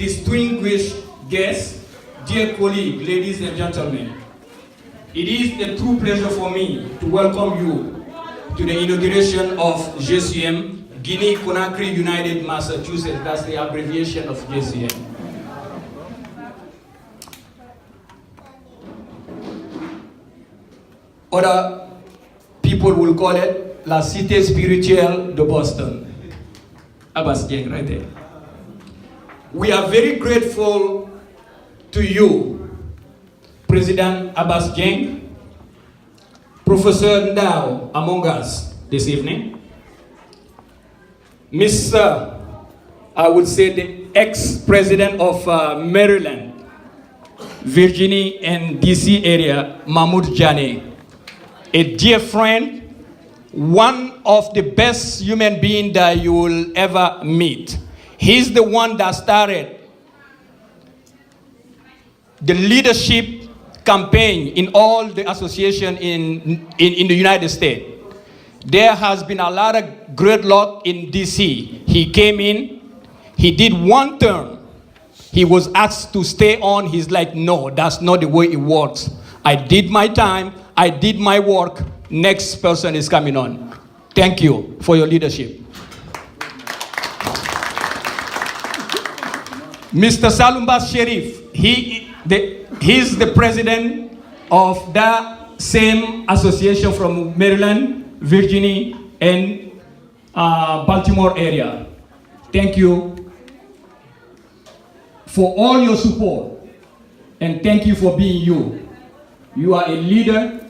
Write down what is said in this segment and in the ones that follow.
distinguished guests, dear colleagues, ladies and gentlemen, it is a true pleasure for me to welcome you to the inauguration of GCUM, Guinea-Conakry United Massachusetts. That's the abbreviation of GCUM. Other people will call it La Cité Spirituelle de Boston. Abbas Dieng, right there. We are very grateful to you, President Abbas Dieng, Professor Ndao among us this evening, Mr. I would say the ex-president of Maryland, Virginia and DC area, Mahmoud Janneh, a dear friend, one of the best human beings that you will ever meet. He's the one that started the leadership campaign in all the association in the United States. There has been a lot of gridlock in DC. He came in, he did one term. He was asked to stay on. He's like, no, that's not the way it works. I did my time, I did my work. Next person is coming on. Thank you for your leadership. Mr. Salumbas Sherif, he's the president of that same association from Maryland, Virginia, and Baltimore area. Thank you for all your support, and thank you for being you. You are a leader.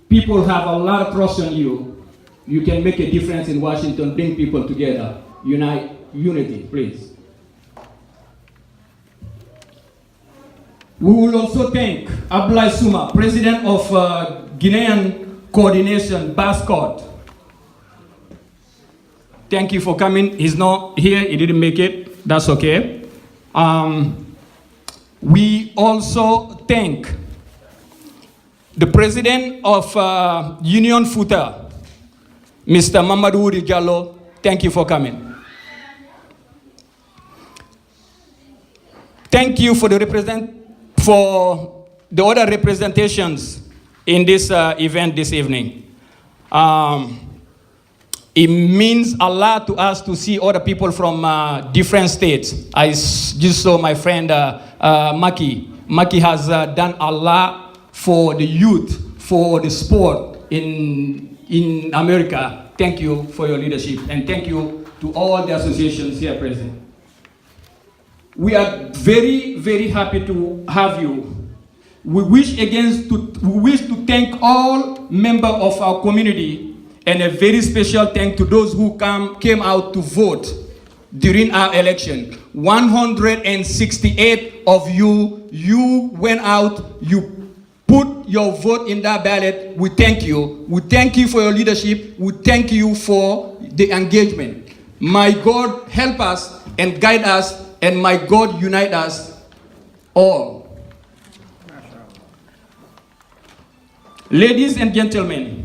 People have a lot of trust in you. You can make a difference in Washington, bring people together. Unity, please. We will also thank Abdoulaye Souma, President of Guinean Coordination, BASCOT. Thank you for coming. He's not here, he didn't make it, that's okay. We also thank the President of Union Futa, Mr. Mamadou Uri Diallo. Thank you for coming. Thank you for the other representations in this event this evening. It means a lot to us to see other people from different states. I just saw my friend Maki. Maki has done a lot for the youth, for the sport in America. Thank you for your leadership, and thank you to all the associations here present. We are very, very happy to have you. We wish to thank all members of our community, and a very special thank to those who came out to vote during our election. 168 of you went out, you put your vote in that ballot. We thank you. We thank you for your leadership. We thank you for the engagement. My God help us and guide us, and my God unite us all. Ladies and gentlemen,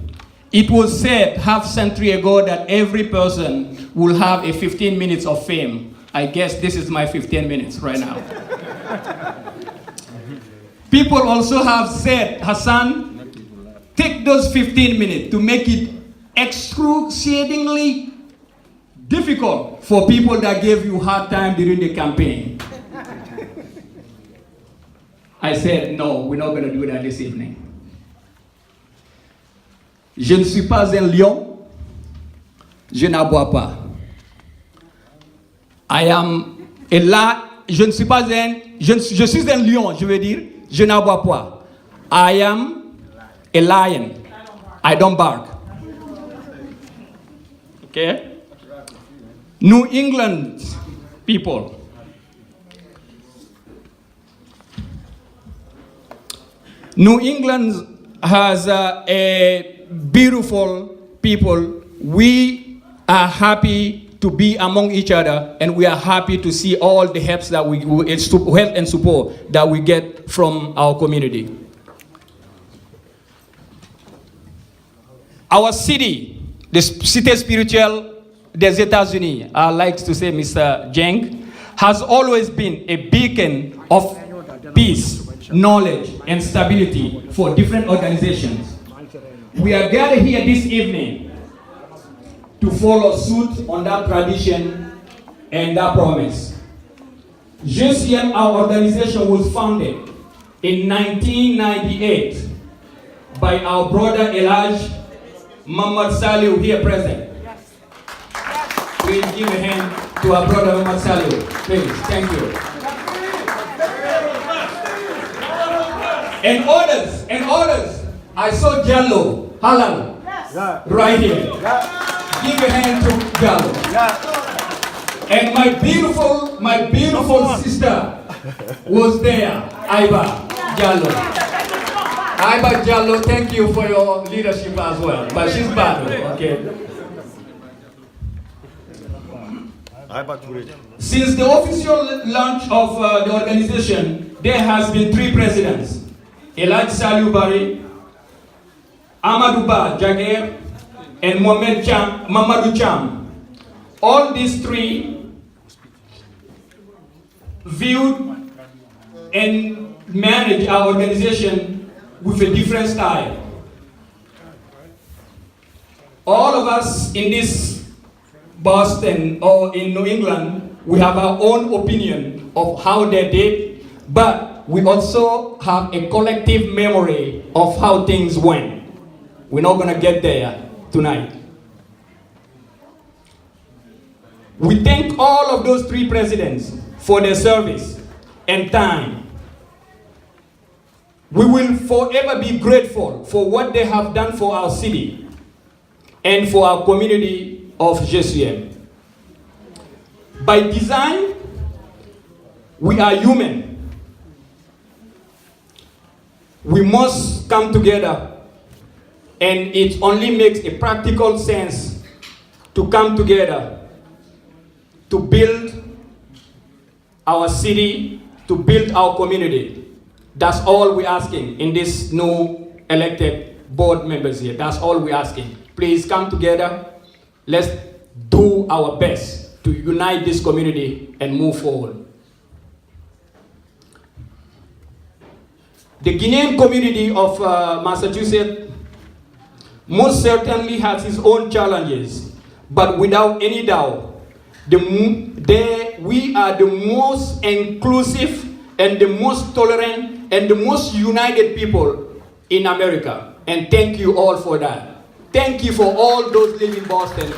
it was said half century ago that every person will have a 15 minutes of fame. I guess this is my 15 minutes right now. People also have said, Hassane, take those 15 minutes to make it excruciatingly difficult for people that gave you hard time during the campaign. I said, no, we're not going to do that this evening. Je ne suis pas un lion, je n'aboie pas. I am a lion, je ne suis pas un, je suis un lion, je veux dire, je n'aboie pas. I am a lion, I don't bark. Okay? New England people. New England has a beautiful people. We are happy to be among each other, and we are happy to see all the help that help and support that we get from our community. Our city, the Cité Spirituelle des États-Unis, I like to say Mr. Dieng, has always been a beacon of peace, knowledge, and stability for different organizations. We are gathered here this evening to follow suit on that tradition and that promise. GCUM, our organization, was founded in 1998 by our brother Elijah Muhammad Saliu, here present. Please give a hand to our brother Muhammad Saliu. Please, thank you. And others. I saw Jallo, Halal, right here. Give a hand to Jallo. And my beautiful sister was there, Aiba Jallo. Aiba Jallo, thank you for your leadership as well. But she's bad, okay? Since the official launch of the organization, there has been 3 presidents: Elijah Saliu Bari, Amadou Ba Jaguar, and Mamadou Cham. All these 3 viewed and managed our organization with a different style. All of us in this Boston or in New England, we have our own opinion of how they did, but we also have a collective memory of how things went. We're not going to get there tonight. We thank all of those 3 presidents for their service and time. We will forever be grateful for what they have done for our city and for our community of GCUM. By design, we are human. We must come together, and it only makes a practical sense to come together to build our city, to build our community. That's all we're asking in this new elected board members here. That's all we're asking. Please come together. Let's do our best to unite this community and move forward. The Guinean community of Massachusetts most certainly has its own challenges, but without any doubt, we are the most inclusive and the most tolerant and the most united people in America. And thank you all for that. Thank you for all those living in Boston.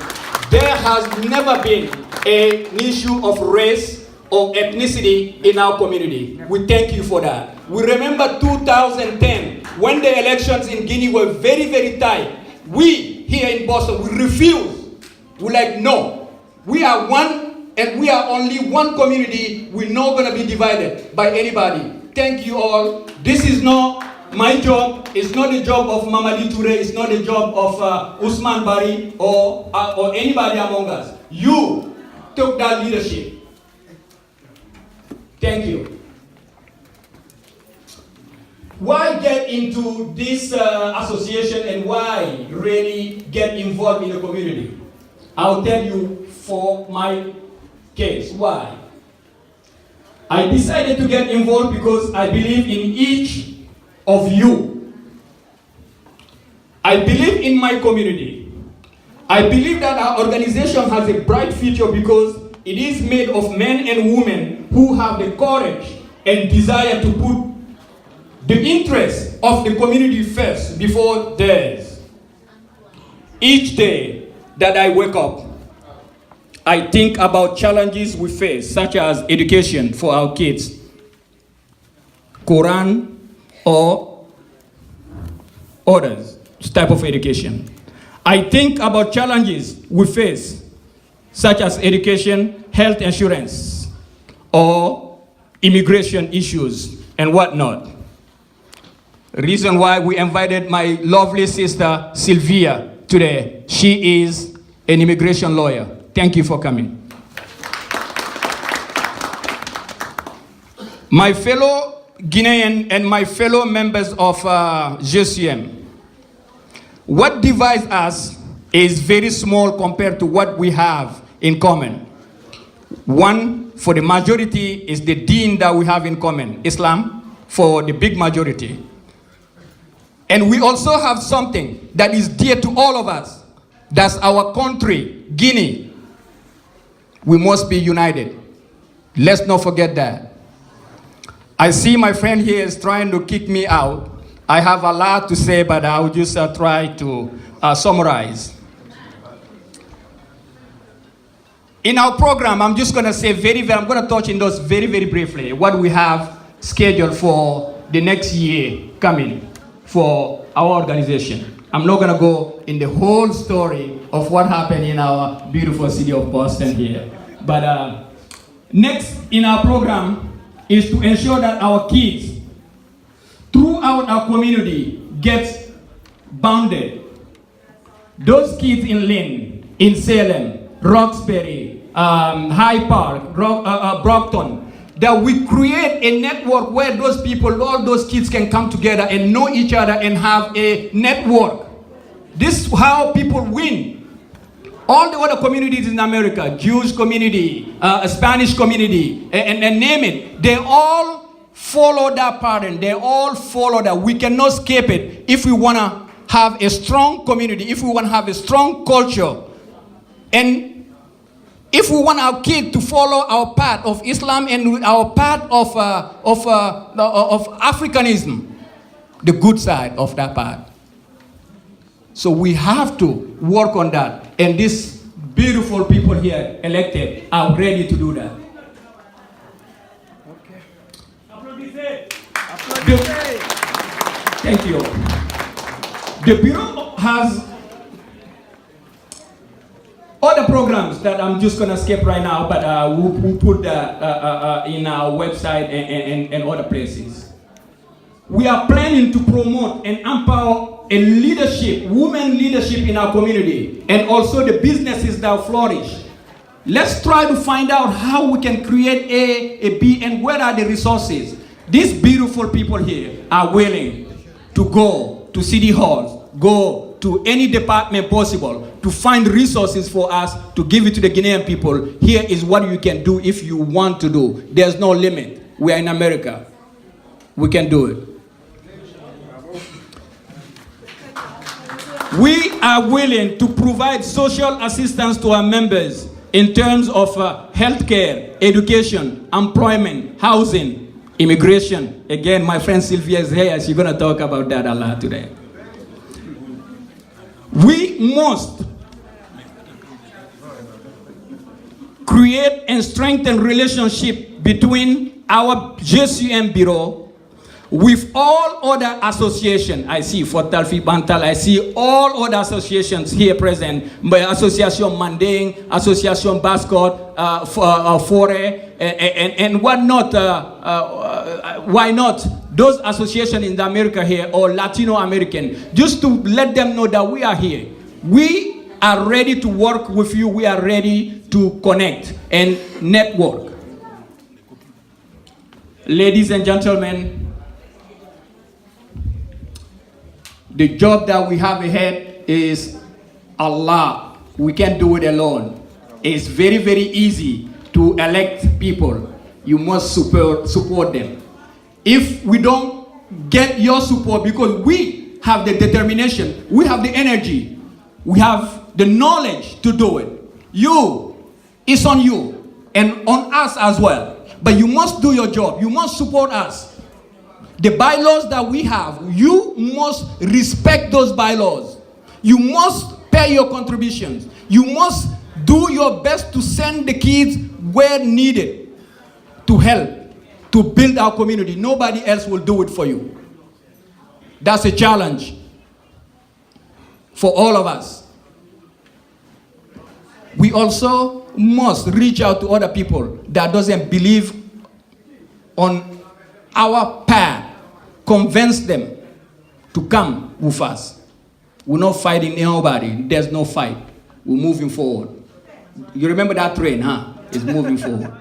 There has never been an issue of race or ethnicity in our community. We thank you for that. We remember 2010, when the elections in Guinea were very, very tight. We, here in Boston, we refused. We're like, no. We are one, and we are only one community. We're not going to be divided by anybody. Thank you all. This is not my job. It's not the job of Mamadi Toure. It's not the job of Usman Bari or anybody among us. You took that leadership. Thank you. Why get into this association and why really get involved in the community? I'll tell you for my case, why. I decided to get involved because I believe in each of you. I believe in my community. I believe that our organization has a bright future because it is made of men and women who have the courage and desire to put the interests of the community first before theirs. Each day that I wake up, I think about challenges we face, such as education for our kids, Quran, or others type of education. I think about challenges we face, such as education, health insurance, or immigration issues, and whatnot. Reason why we invited my lovely sister, Sylvia, today. She is an immigration lawyer. Thank you for coming. My fellow Guinean and my fellow members of GCUM, what divides us is very small compared to what we have in common. One for the majority is the deen that we have in common, Islam, for the big majority. And we also have something that is dear to all of us. That's our country, Guinea. We must be united. Let's not forget that. I see my friend here is trying to kick me out. I have a lot to say, but I will just try to summarize. In our program, I'm just going to say I'm going to touch on those very, very briefly, what we have scheduled for the next year coming for our organization. I'm not going to go in the whole story of what happened in our beautiful city of Boston here. But next in our program is to ensure that our kids throughout our community get bounded. Those kids in Lynn, in Salem, Roxbury, High Park, Brockton, that we create a network where those people, all those kids can come together and know each other and have a network. This is how people win. All the other communities in America, Jewish community, Spanish community, and name it, they all follow that pattern. They all follow that. We cannot skip it if we want to have a strong community, if we want to have a strong culture, and if we want our kids to follow our path of Islam and our path of Africanism, the good side of that path. So we have to work on that. And these beautiful people here elected are ready to do that. Okay. Thank you. The Bureau has other programs that I'm just going to skip right now, but we'll put in our website and other places. We are planning to promote and empower a leadership, women leadership in our community, and also the businesses that flourish. Let's try to find out how we can create A, B, and where are the resources. These beautiful people here are willing to go to city halls, go to any department possible to find resources for us to give it to the Guinean people. Here is what you can do if you want to do. There's no limit. We are in America. We can do it. We are willing to provide social assistance to our members in terms of healthcare, education, employment, housing, immigration. Again, my friend Sylvia is here. She's going to talk about that a lot today. We must create and strengthen relationship between our GCUM Bureau with all other associations. I see Fortalfi Bantal, I see all other associations here present. Association Manding, Association Bascot, Fore, and whatnot. Why not? Those associations in America here, or Latino American, just to let them know that we are here. We are ready to work with you. We are ready to connect and network. Ladies and gentlemen, the job that we have ahead is a lot. We can't do it alone. It's very, very easy to elect people. You must support them. If we don't get your support, because we have the determination, we have the energy, we have the knowledge to do it. It's on you and on us as well. But you must do your job. You must support us. The bylaws that we have, you must respect those bylaws. You must pay your contributions. You must do your best to send the kids where needed to help, to build our community. Nobody else will do it for you. That's a challenge for all of us. We also must reach out to other people that doesn't believe on our path. Convince them to come with us. We're not fighting nobody. There's no fight. We're moving forward. You remember that train, huh? It's moving forward.